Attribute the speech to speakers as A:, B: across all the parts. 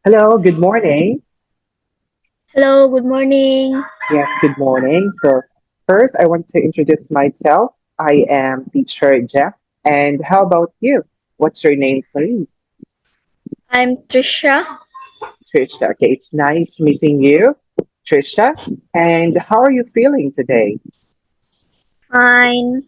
A: Hello, good morning.
B: Hello, good morning.
A: Yes, good morning. So, first, I want to introduce myself. I am teacher Jeff. And how about you? What's your name, please?
B: I'm Trisha.
A: Trisha. Okay, it's nice meeting you, Trisha. And how are you feeling today?
B: Fine.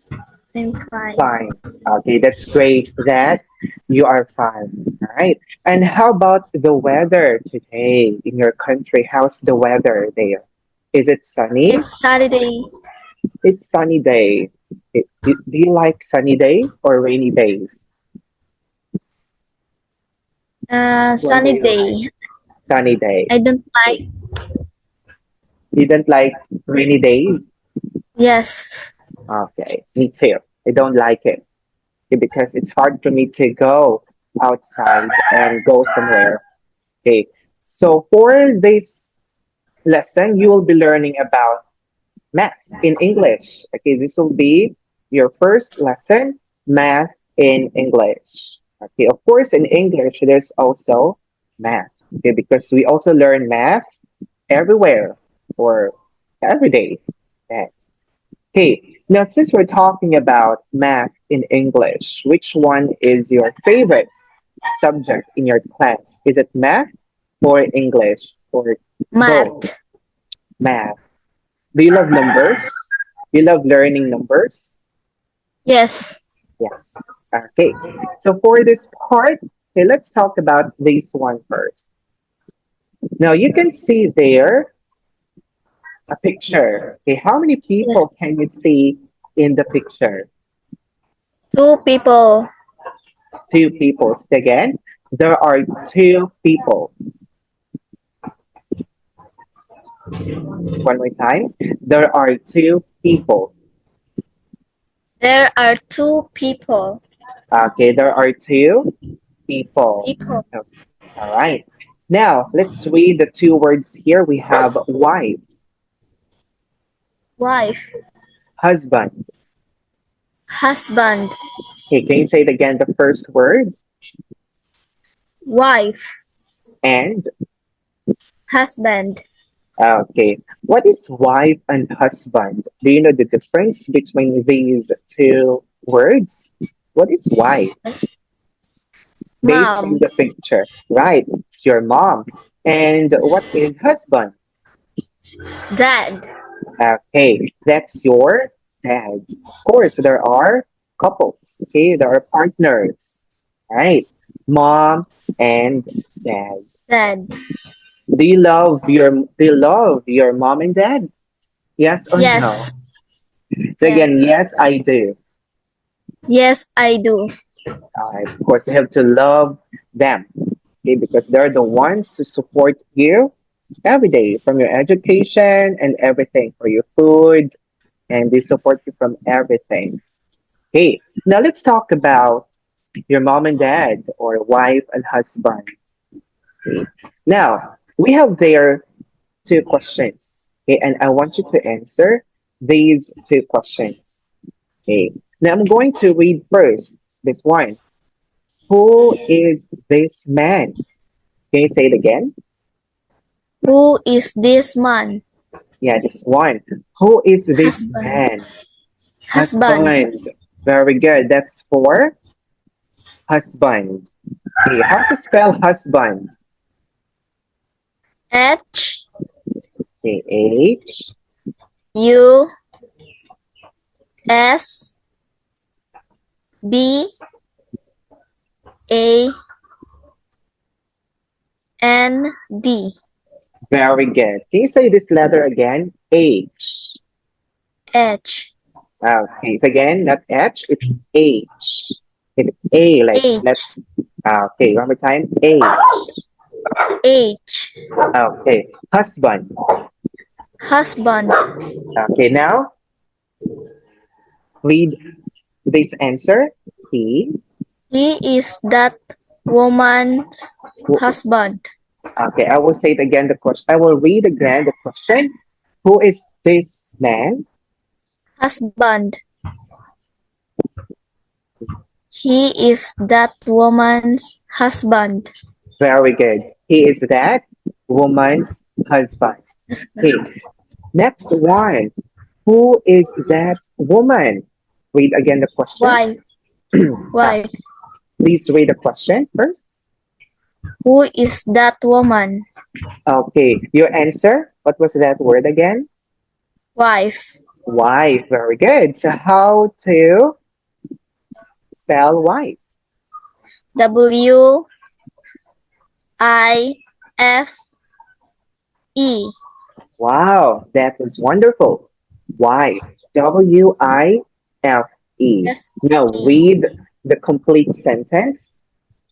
B: I'm fine.
A: Fine. Okay, that's great that you are fine. All right. And how about the weather today in your country? How's the weather there? Is it sunny?
B: It's Saturday.
A: It's sunny day. Do you like sunny day or rainy days? When do
B: Sunny
A: you like
B: day.
A: sunny day?
B: I don't like.
A: You don't like rainy days?
B: Yes.
A: Okay, me too. I don't like it because it's hard for me to go outside and go somewhere. Okay, so for this lesson, you will be learning about math in English. Okay, this will be your first lesson, math in English. Okay, of course, in English, there's also math. Okay, because we also learn math everywhere or every day. Math. Okay, now since we're talking about math in English, which one is your favorite subject in your class? Is it math or English or both?
B: Math.
A: Math. Do you love numbers? Do you love learning numbers?
B: Yes.
A: Yes. Okay. So for this part, okay, let's talk about this one first. Now you can see there a picture. Okay, how many
B: Yes.
A: people can you see in the picture?
B: Two people.
A: Two people. Again, there are two people. One more time. There are two people.
B: There are two people.
A: Okay, there are two people.
B: People.
A: Okay, all right. Now let's read the two words here. We have wife,
B: Wife.
A: husband.
B: Husband.
A: Okay, can you say it again? The first word
B: Wife.
A: and
B: Husband.
A: okay. What is wife and husband? Do you know the difference between these two words? What is wife?
B: Yes.
A: Based from
B: Mom.
A: the picture, right? It's your mom. And what is husband?
B: Dad.
A: Okay, that's your dad. Of course, there are couples. Okay, there are partners. Right? Mom and dad.
B: Dad.
A: Do you love your mom and dad? Yes or no?
B: Yes.
A: So again,
B: Yes.
A: yes, I do.
B: Yes, I do.
A: Of course, you have to love them, okay, because they're the ones who support you every day from your education and everything for your food, and they support you from everything. Okay, now let's talk about your mom and dad or wife and husband. Okay. Now, we have there two questions, okay, and I want you to answer these two questions. Okay. Now I'm going to read first this one. Who is this man? Can you say it again?
B: Who is this man?
A: Yeah, this one. Who is this
B: Husband.
A: man?
B: Husband.
A: Husband. Very good. That's for husband. Okay, how to spell husband?
B: H
A: Okay, H
B: U S B A N D.
A: Very good. Can you say this letter again? H.
B: H
A: Okay, so again, not H, it's H. It's A, like let's.
B: H
A: Okay, one more time. H.
B: H.
A: Okay, husband.
B: Husband.
A: Okay, now read this answer. He.
B: He is that woman's husband.
A: Okay, I will say it again. The question. I will read again the question. Who is this man?
B: Husband. He is that woman's husband.
A: Very good. He is that woman's husband. Okay,
B: Husband.
A: next one. Who is that woman? Read again the question.
B: Wife. Wife.
A: Please read the question first.
B: Who is that woman?
A: Okay, your answer. What was that word again?
B: Wife.
A: Wife. Very good. So how to spell wife?
B: WIFE.
A: Wow, that was wonderful. Wife. WIFE. Now
B: F-E.
A: read the complete sentence.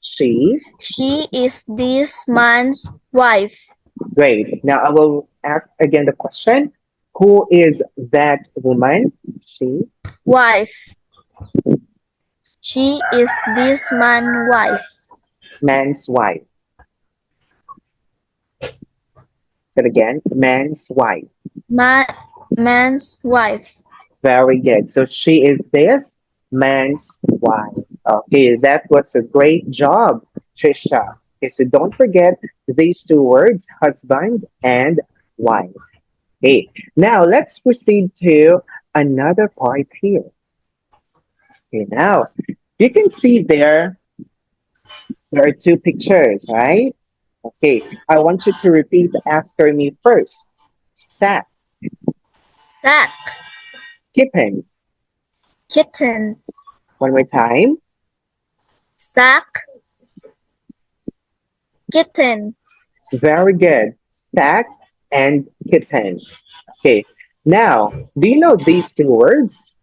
A: She.
B: She is this man's wife.
A: Great. Now I will ask again the question. Who is that woman? She.
B: Wife. She is this man's wife.
A: Man's wife. Say it again. Man's wife.
B: Man's wife.
A: Very good. So she is this man's wife. Okay, that was a great job, Trisha. Okay, so don't forget these two words, husband and wife. Okay, now let's proceed to another part here. Okay, now you can see there are two pictures, right? Okay, I want you to repeat after me first. Sack,
B: Sack.
A: kitten.
B: Kitten.
A: One more time.
B: Sack. Kitten.
A: Very good. Sack and kitten. Okay. Now, do you know these two words?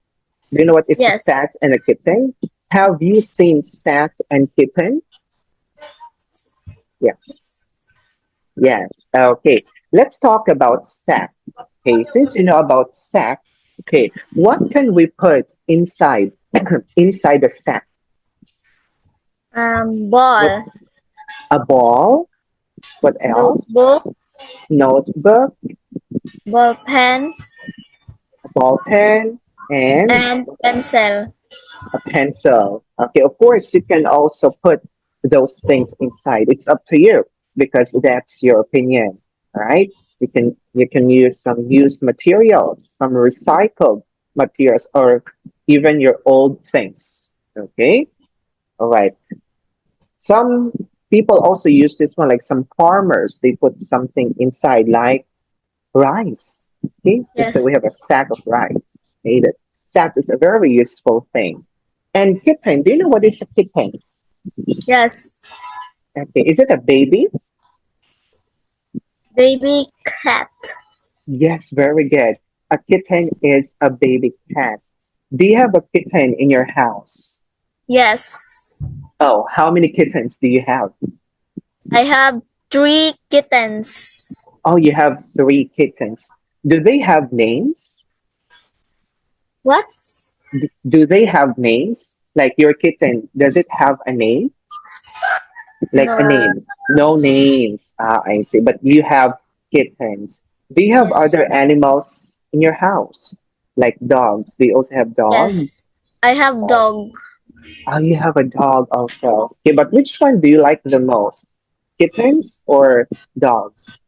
A: Do you know what is a
B: Yes.
A: sack and a kitten? Have you seen sack and kitten? Yes. Yes. Okay. Let's talk about sack. Okay. Since you know about sack, okay, what can we put inside inside the sack?
B: Ball.
A: A ball. What else?
B: Notebook.
A: Notebook,
B: Ball pen.
A: a ball pen, and
B: And pencil.
A: a pencil. Okay, of course, you can also put those things inside. It's up to you because that's your opinion. All right, you can use some used materials, some recycled materials, or even your old things. Okay, all right. Some people also use this one, like some farmers. They put something inside, like rice. Okay, and so
B: Yes.
A: we have a sack of rice. Okay, that sack is a very useful thing. And kitten, do you know what is a kitten?
B: Yes.
A: Okay, is it a baby?
B: Baby cat.
A: Yes, very good. A kitten is a baby cat. Do you have a kitten in your house?
B: Yes.
A: Oh, how many kittens do you have?
B: I have 3 kittens.
A: Oh, you have three kittens. Do they have names?
B: What?
A: Do they have names? Like your kitten, does it have a name? Like a
B: No.
A: name? No names. Ah, I see. But you have kittens. Do you have
B: Yes.
A: other animals in your house? Like dogs. Do you also have dogs?
B: Yes. I have dog.
A: Oh, you have a dog also. Okay, but which one do you like the most? Kittens or dogs?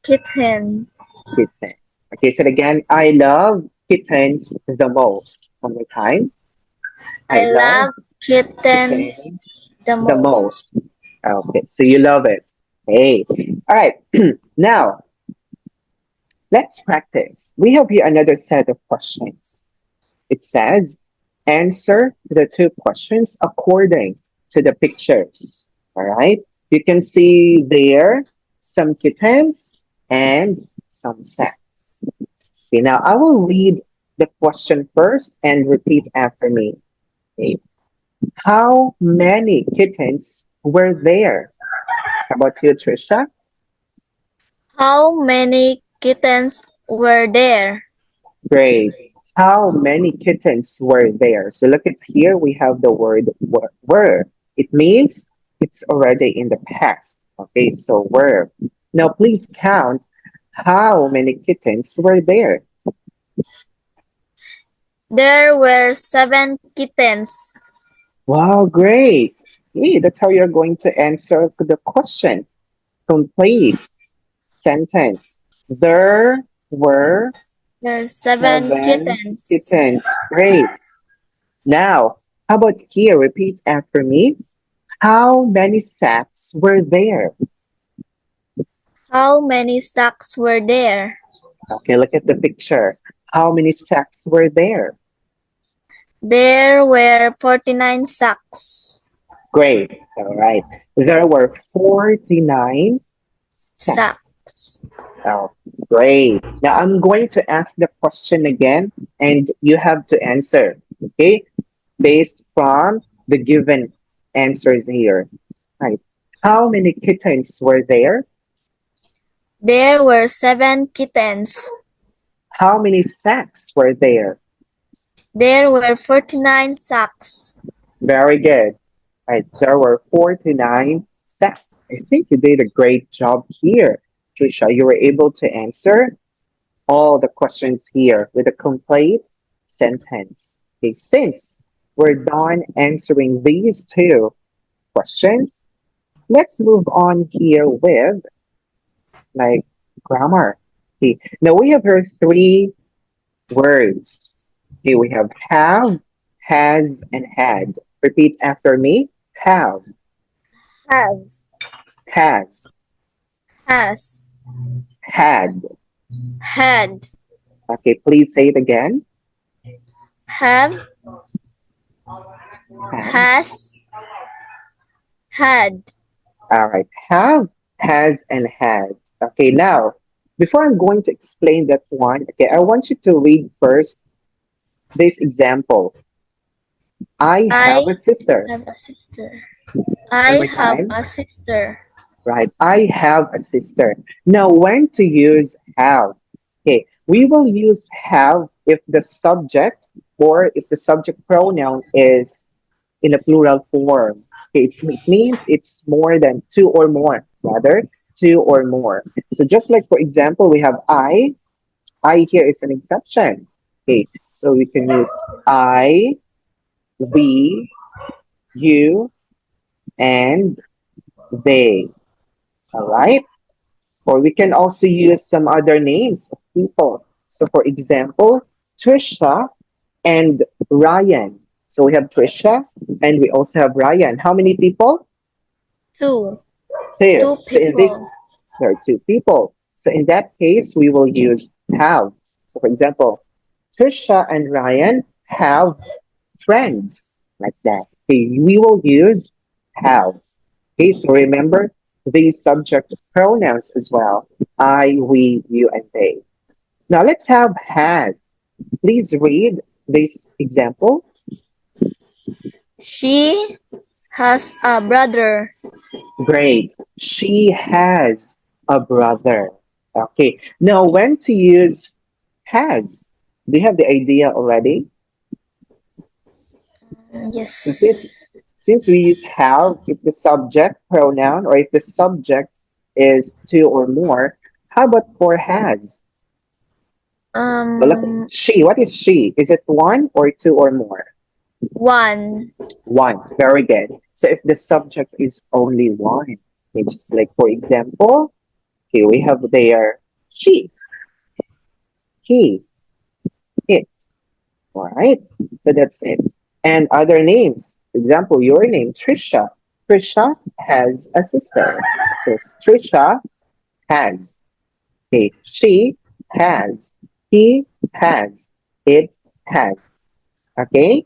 B: Kitten.
A: Kitten. Okay, so again, I love kittens the most. One more time. I
B: I
A: love
B: love kitten
A: kittens
B: the
A: the
B: most.
A: most. Okay, so you love it. Hey, all right. Now, let's practice. We have here another set of questions. It says, answer the two questions according to the pictures. All right. You can see there some kittens and some sacks. Okay, now I will read the question first and repeat after me. Okay. How many kittens were there? How about you, Trisha?
B: How many kittens were there?
A: Great. How many kittens were there? So look at here, we have the word were. It means it's already in the past. Okay, so were. Now please count how many kittens were there.
B: There were 7 kittens.
A: Wow, great. Hey, that's how you're going to answer the question. Complete sentence. There were
B: There are 7
A: 7
B: kittens.
A: kittens. Great. Now, how about here? Repeat after me. How many sacks were there?
B: How many sacks were there?
A: Okay, look at the picture. How many sacks were there?
B: There were 49 sacks.
A: Great. All right. There were 49 sacks.
B: Sacks.
A: Oh, great. Now I'm going to ask the question again and you have to answer. Okay? Based from the given answers here. Right. How many kittens were there?
B: There were 7 kittens.
A: How many sacks were there?
B: There were 49 sacks.
A: Very good. Right. There were 49 sacks. I think you did a great job here. Trisha, you were able to answer all the questions here with a complete sentence. Okay, since we're done answering these two questions, let's move on here with like grammar. Okay, now we have here three words. Okay, we have have, has, and had. Repeat after me. Have,
B: Have.
A: has,
B: Has.
A: had.
B: Had.
A: Okay, please say it again.
B: Have.
A: Have.
B: Has. Had.
A: All right. Have, has, and had. Okay, now, before I'm going to explain that one, okay, I want you to read first this example. I
B: I
A: have a sister.
B: have a sister.
A: One
B: I
A: more
B: have
A: time.
B: a sister.
A: Right. I have a sister. Now, when to use have? Okay, we will use have if the subject or if the subject pronoun is in a plural form. Okay, it means it's more than two or more, rather, two or more. So just like, for example, we have I here is an exception. Okay, so we can use I, we, you, and they. All right? Or we can also use some other names of people. So for example, Trisha and Ryan. So we have Trisha and we also have Ryan. How many people?
B: Two.
A: Two.
B: Two
A: So in this,
B: people.
A: there are two people. So in that case, we will use have. So for example, Trisha and Ryan have friends like that. Okay, we will use have. Okay, so remember these subject pronouns as well. I, we, you, and they. Now let's have had. Please read this example.
B: She has a brother.
A: Great. She has a brother. Okay. Now when to use has? Do you have the idea already? So
B: Yes.
A: since we use have if the subject pronoun or if the subject is two or more, how about for has? Well, look,
B: Um,
A: she. What is she? Is it one or two or more?
B: one.
A: One. Very good. So if the subject is only one, it's just like for example, okay, we have there she, he, it. All right. So that's it. And other names. Example, your name, Trisha. Trisha has a sister. So Trisha has. Okay. She has. He has. It has. Okay.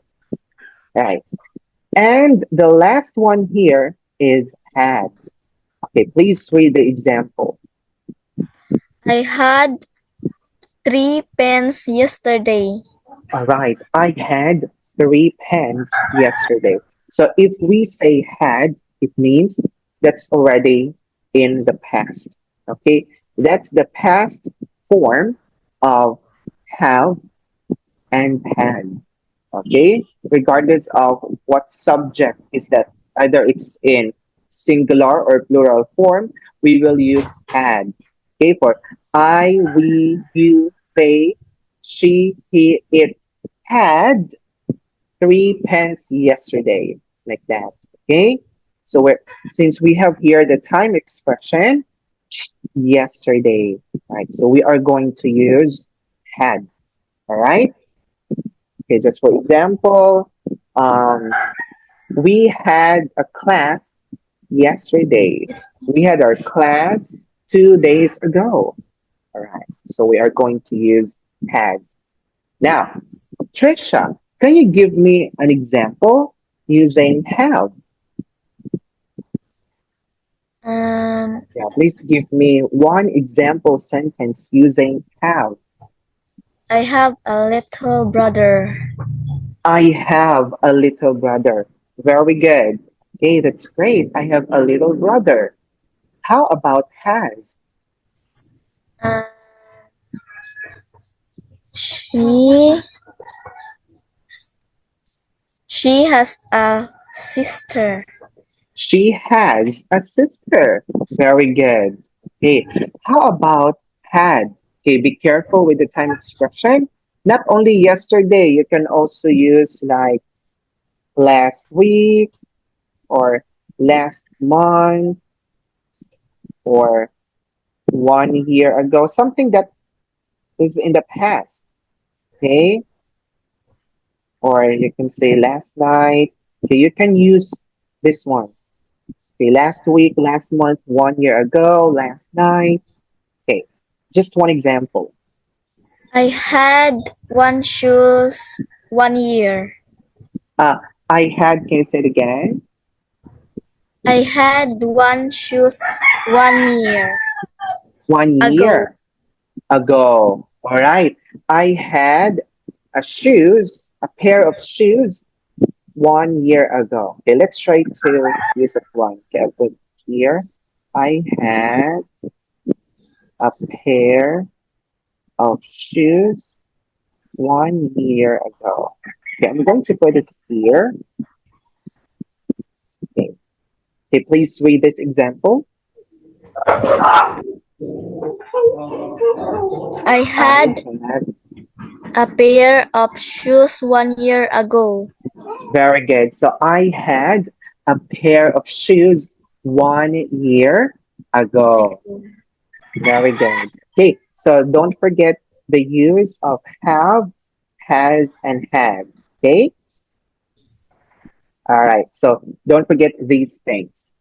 A: Right. And the last one here is had. Okay, please read the example.
B: I had 3 pens yesterday.
A: All right, I had 3 pens yesterday. So if we say had, it means that's already in the past. Okay, that's the past form of have and has. Okay, regardless of what subject is that, either it's in singular or plural form, we will use had. Okay, for I, we, you, they, she, he, it had 3 pens yesterday, like that. Okay, so we're, since we have here the time expression, yesterday. Right. So we are going to use had. All right. Okay. Just for example, um, we had a class yesterday. We had our class 2 days ago. All right. So we are going to use had. Now, Trisha, can you give me an example using have?
B: Um,
A: Yeah, please give me one example sentence using have.
B: I have a little brother.
A: I have a little brother. Very good. Okay, that's great. I have a little brother. How about has?
B: Uh, she she has a sister.
A: She has a sister. Very good. Okay, how about had? Okay, be careful with the time expression. Not only yesterday, you can also use like last week or last month or 1 year ago, something that is in the past. Okay, or you can say last night. Okay, you can use this one. Okay, last week, last month, 1 year ago, last night. Okay, just one example.
B: I had one shoes 1 year.
A: Uh, I had, can you say it again?
B: I had one shoes 1 year
A: 1 year
B: ago.
A: ago. All right. I had a pair of shoes 1 year ago. Okay, let's try to use it one. Okay, I'll put here. I had a pair of shoes 1 year ago. Okay, I'm going to put it here. Okay, okay, please read this example.
B: I
A: I
B: had
A: had
B: a pair of shoes 1 year ago.
A: very good. So I had a pair of shoes 1 year ago. Very good. Okay, so don't forget the use of have, has, and had. Okay, all right. So don't forget these things.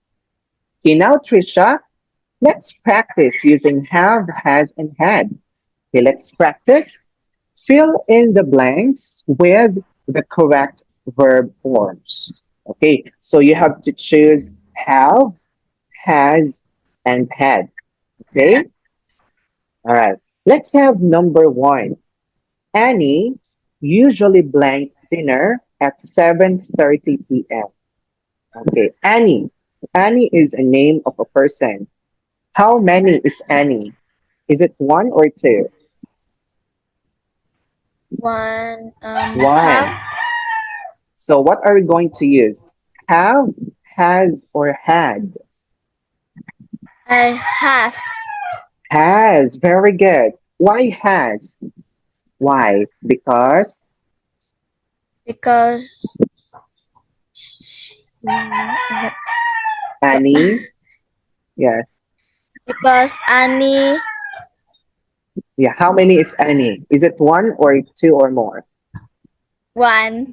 A: Okay, now Trisha, let's practice using have, has, and had. Okay, let's practice. Fill in the blanks with the correct verb forms. Okay, so you have to choose have, has, and had. Okay, all right. Let's have number one. Annie usually blank dinner at 7:30 p.m. Okay, Annie. Annie is a name of a person. How many is Annie? Is it one or two?
B: One have
A: One. So what are we going to use? Have, has, or had?
B: I has
A: Has. Very good. Why has? Why? Because
B: because
A: Annie, yes.
B: because Annie
A: Yeah, how many is Annie? Is it one or two or more?
B: one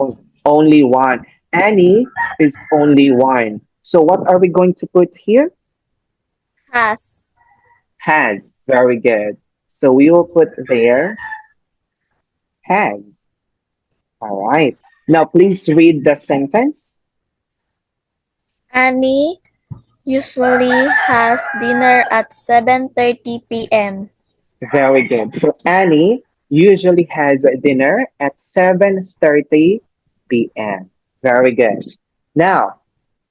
A: Only one. Annie is only one. So what are we going to put here?
B: has
A: Has. Very good. So we will put there has. All right. Now please read the sentence.
B: Annie usually has dinner at 7:30 p.m.
A: Very good. So Annie usually has a dinner at 7:30 p.m. Very good. Now,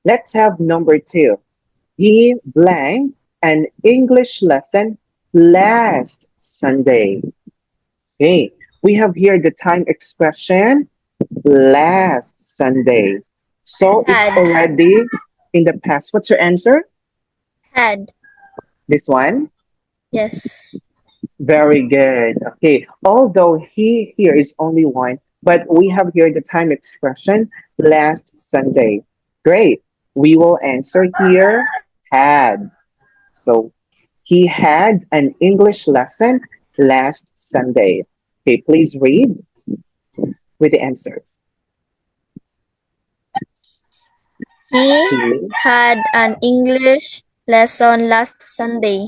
A: let's have number two. He blank an English lesson last Sunday. Okay, we have here the time expression last Sunday. So it's
B: Had
A: already in the past. What's your answer?
B: had
A: This one?
B: yes.
A: Very good. Okay, although he here is only one, but we have here the time expression last Sunday. Great. We will answer here had. So He had an English lesson last Sunday. Okay, please read with the answer.
B: He
A: He.
B: had an English lesson last Sunday.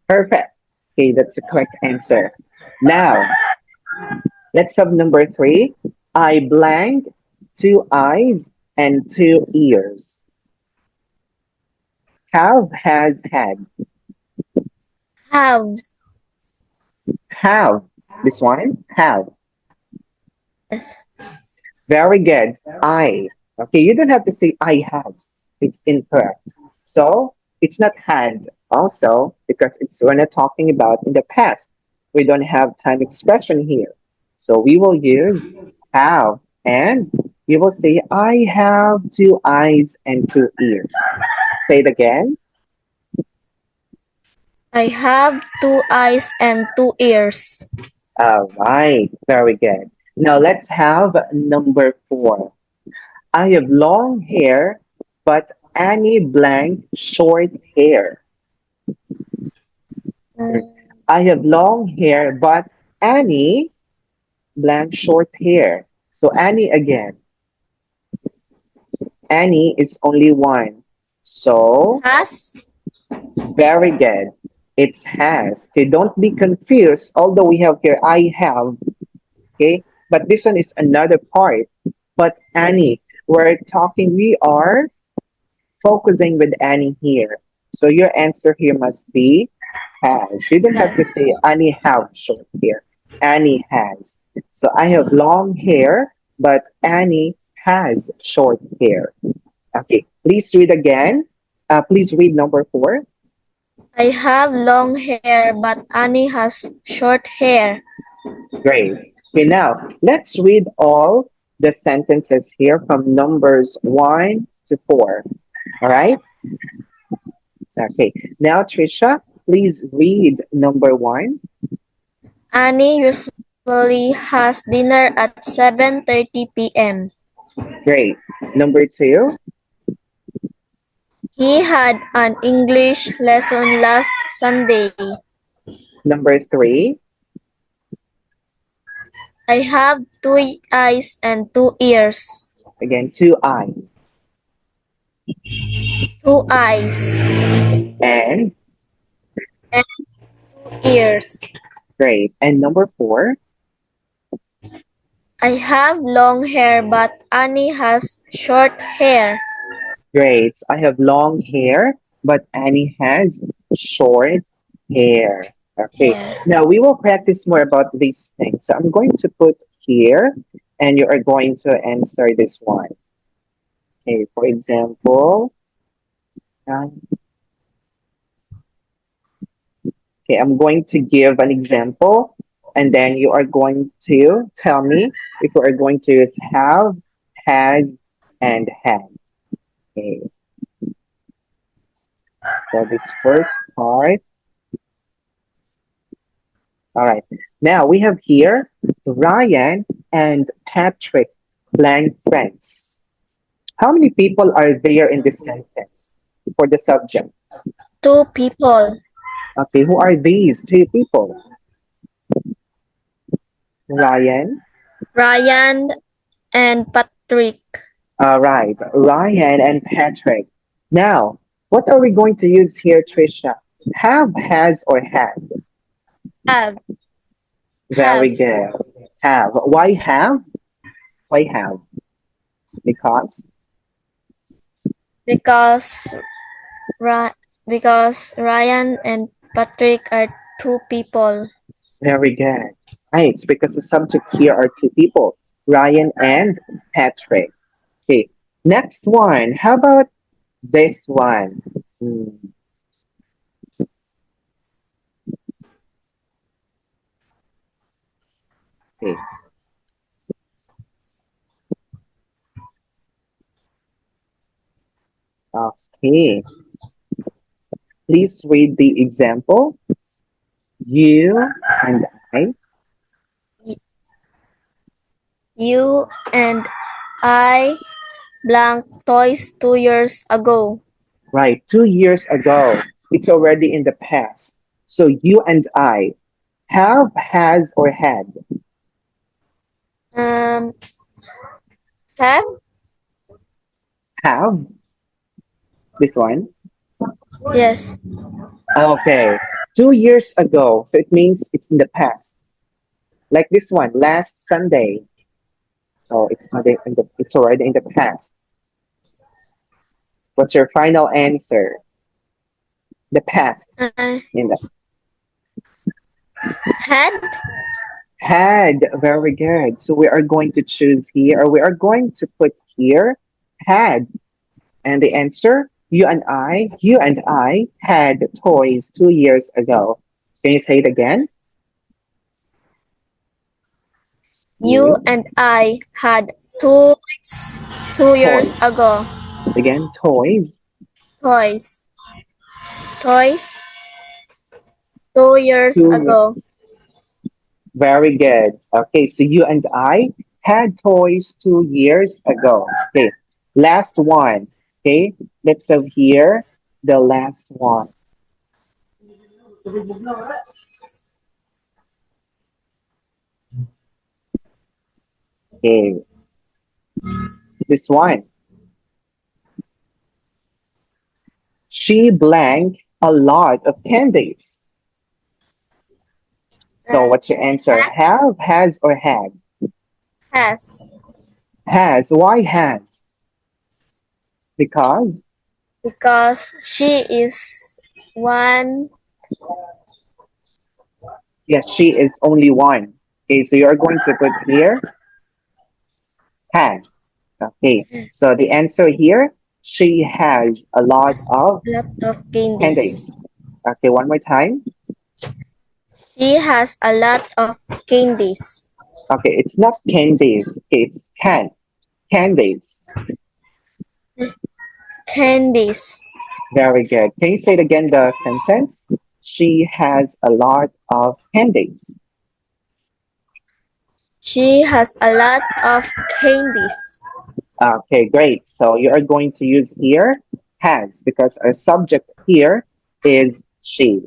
A: Perfect. Okay, that's the correct answer. Now, let's have number three. I blank two eyes and two ears. Have has had.
B: Have.
A: Have. This one? Have.
B: Yes.
A: Very good. I. Okay, you don't have to say I has. It's incorrect. So it's not had also because it's we're not talking about in the past. We don't have time expression here. So we will use have and you will say I have two eyes and two ears. Say it again.
B: I have two eyes and two ears.
A: All right, very good. Now let's have number four. I have long hair, but Annie blank short hair. I have long hair, but Annie blank short hair. So Annie again. Annie is only one. So
B: Has.
A: very good. It's has. Okay, don't be confused. Although we have here I have, okay, but this one is another part. But Annie, we are focusing with Annie here. So your answer here must be has. You don't have to
B: Has.
A: say Annie have short hair. Annie has. So I have long hair, but Annie has short hair. Okay, please read again. Please read number four.
B: I have long hair, but Annie has short hair.
A: Great. Okay, now let's read all the sentences here from numbers 1 to 4. All right? Okay. Now, Trisha, please read number 1.
B: Annie usually has dinner at 7:30 p.m.
A: Great. Number 2.
B: He had an English lesson last Sunday.
A: Number 3.
B: I have two eyes and two ears.
A: Again, 2 eyes.
B: Two eyes
A: And
B: and two ears.
A: great. And number 4.
B: I have long hair, but Annie has short hair.
A: Great. I have long hair, but Annie has short hair. Okay.
B: Hair.
A: Now we will practice more about these things. So I'm going to put here, and you are going to answer this one. Okay. For example, um, okay, I'm going to give an example, and then you are going to tell me if you are going to use have, has, and had. Okay. So this first part. All right. Now we have here Ryan and Patrick blank friends. How many people are there in this sentence for the subject?
B: Two people.
A: Okay, who are these two people? Ryan.
B: Ryan and Patrick.
A: All right, Ryan and Patrick. Now, what are we going to use here, Trisha? Have, has, or had?
B: Have.
A: Very good. Have. Why have? Why have? Because
B: Because because Ryan and Patrick are two people.
A: very good. Right, it's because the subject here are two people, Ryan and Patrick. Okay, next one. How about this one? Hmm, okay. Okay. Please read the example. You and I.
B: You and I blank toys 2 years ago.
A: Right, 2 years ago. It's already in the past. So you and I have, has, or had.
B: Um, have?
A: Have, this one.
B: Yes.
A: Okay. 2 years ago. So it means it's in the past. Like this one, last Sunday. So it's already in the past. What's your final answer? The past.
B: Uh,
A: In the
B: had?
A: had. Very good. So we are going to choose here, or we are going to put here had. And the answer, you and I had toys 2 years ago. Can you say it again?
B: You
A: You,
B: and I had toys 2 years
A: toys.
B: ago.
A: Again, toys.
B: Toys. Toys 2 years
A: Two.
B: ago.
A: Very good. Okay, so you and I had toys 2 years ago. Okay, last one. Okay, let's have here the last one. Okay, this one. She blank a lot of candies. So
B: Uh,
A: what's your answer? Have, has, or had?
B: has.
A: Has. Why has? Because
B: Because she is one.
A: yes, she is only one. Okay, so you're going to put here has. Okay, so the answer here, she has a lot
B: Has
A: of
B: a lot of candies.
A: candies. Okay, one more time.
B: She has a lot of candies.
A: Okay, it's not candies. Okay, it's candies.
B: Candies.
A: Very good. Can you say it again, the sentence? She has a lot of candies.
B: She has a lot of candies.
A: Okay, great. So you are going to use here has because our subject here is she.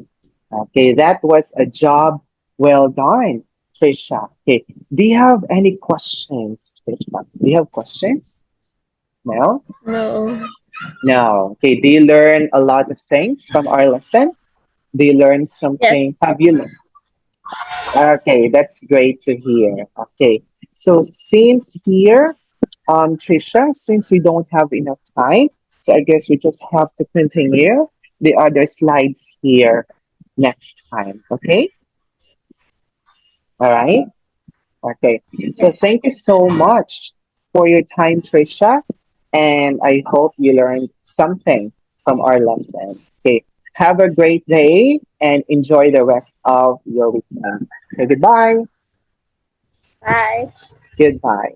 A: Okay, that was a job well done, Trisha. Okay, do you have any questions, Trisha? Do you have questions? No?
B: No.
A: No. Okay, do you learn a lot of things from our lesson? Do you learn
B: Yes.
A: something? Have you learned? Okay, that's great to hear. Okay, so since here, Trisha, since we don't have enough time, so I guess we just have to continue the other slides here next time. Okay? All right? Okay. So
B: Yes.
A: thank you so much for your time, Trisha, and I hope you learned something from our lesson. Okay. Have a great day and enjoy the rest of your weekend. Okay, goodbye.
B: Bye.
A: Goodbye.